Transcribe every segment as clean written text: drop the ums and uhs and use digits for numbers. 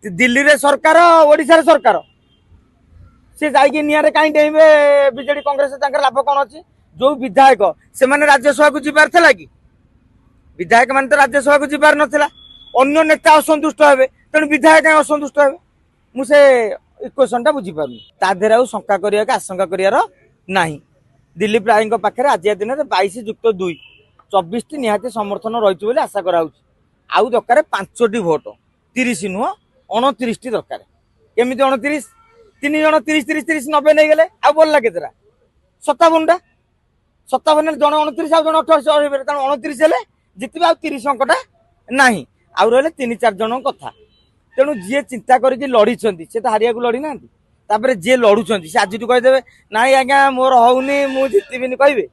दिल्ली रे सरकार ओडिशा रे सरकार से जाइए निआरे कहीं डेइबे बीजेडी कांग्रेस लाभ कौन अच्छी जो विधायक से मैंने राज्यसभा को जीवार था कि विधायक मान तो राज्यसभा को जीवार नाला अन्य नेता असंतुष्ट हे तेणु विधायक असंतुष्ट हे मुझे इक्वेशन टा बुझीपार तादेह आ शंका करिया आशंका करियार नाही दिलीप राय पाखे आज दिन में 22+2 24 टी निहाती समर्थन रही आशा कराऊ आउ दरकार 5टी भोट 30 नुह 29 टी दरकार केमी 29 3 जन 30 90 नहीं गले आ बोल लगे 57 टा 57 जन 29 आउ जन 28 29 हेले जितबे आ 30 अंकटा नाही आउ रहे 3-4 जन कथा तेणु जी चिंता करके लड़ी से तो हारिया को लड़ी ना तापर जी लड़ुंट से आज कहीदेवे नाई आज्ञा मोर होनी मु जितबिनी कहे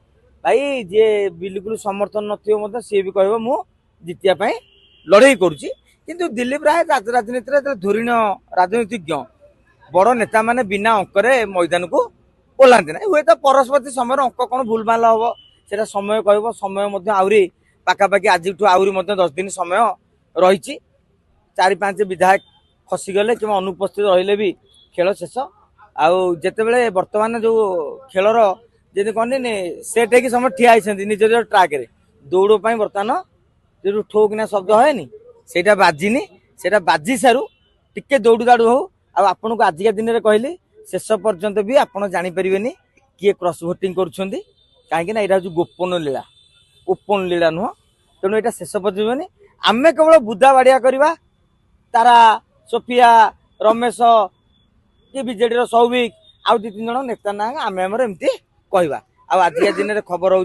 भाई जी बिल्कुल समर्थन न सी भी कह मु जितिया लड़ाई करुच्ची किंतु दिलीप राय राजनीति धुरीण राजनीतिज्ञ बड़ नेता माने बिना अंकरे मैदान को ओह्लांती ना हुए तो परस्पति समय अंक कौन भूलभाल हम से समय कह समय आहरी पाखापाखि आज आहरी 10 दिन समय रही 4-5 विधायक खसीगले कि अनुपस्थित रहिले भी खेल शेष आते बर्तमान जो खेलर जी कहनी सेट है समय ठिया निज निज ट्राक रे दौड़ बर्तमान जो ठोकना शब्द है से बाजिनी से बाजी सारू टिके दौड़ू दाड़ू हो आपन को आजिका दिन में कहली शेष पर्यंत भी आपड़ जापर किए क्रॉस भोटिंग करें गोपन लीला ओपन लीला नुह तेणु यहाँ शेष पर्यटन आम केवल बुदा बाड़िया करवा तारा सोफिया रमेश कि बीजेडी सौविक आउ 2-3 जन नेता ना आम एमती कहवा आजिका दिन में खबर हो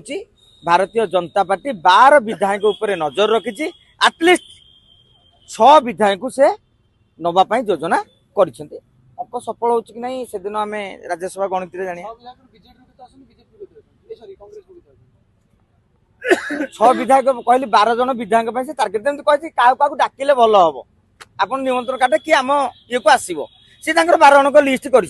भारतीय जनता पार्टी 12 विधायक उपर नजर रखी आटलिस्ट 6 विधायक से नवाई योजना कर अंक सफल हो कि नहीं से दिन आम राज्यसभा गणित जाना 6 विधायक कहली 12 जन विधायक से टार्गेट कही क्या डाकिले भल हम आप निमंत्रण काटे कि आम ये को आसो सी 12 जन लिस्ट कर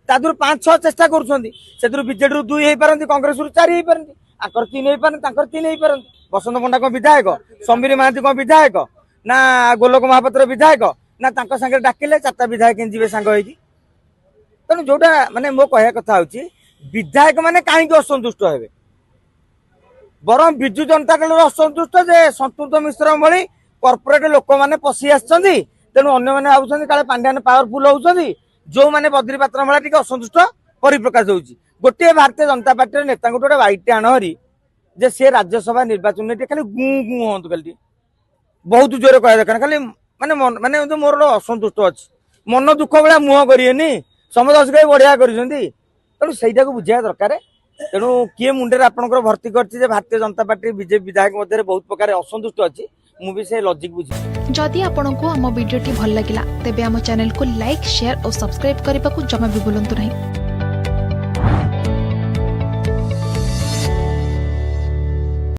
5-6 चेष्टा कर बीजेडी 2 हो पारती कांग्रेस 4 हो पारती आकर 3 हो पारती 3 हो पारती बसंत पंडा कौन विधायक समीर महांती कौन विधायक ना गोलोक महापात्र विधायक ना सांगे डाकिले 4टा विधायक जी सांग तेणु जोटा माने मो कहया कथा होची विधायक माने कहीं असंतुष्ट हे बर विजु जनता दल असंतुष्ट जे संतुष्ट मिश्र भली कॉर्पोरेट लोक मैंने पशि आसुच्च तेणु अन्य मैंने भावुं काले पांड्यान पावरफुल होती जो मैंने बद्री पात्र भाया टी असंतुष्ट परिप्रकाश हो गोटे भारतीय जनता पार्टी नेता गोटे वाइट आण हरी जे सी राज्यसभा निर्वाचन में खाली गु गु हूँ खाली बहुत जोर कह दरकार खाली माने माने मोर असंतुष्ट अच्छी मन दुख भाया मुह करेनि समझ कहीं बढ़िया करूँ से बुझा दरकार तेणु किए मुंडे आपंकर भर्ती कर भारतीय जनता पार्टी बीजेपी विधायक मध्य बहुत प्रकार असंतुष्ट अच्छी मुझे से लॉजिक बुझी जदि आपंक आम भिडी भल लगा तेब आम चैनल को लाइक शेयर और सब्सक्राइब करने को जमा भी भूलु नहीं।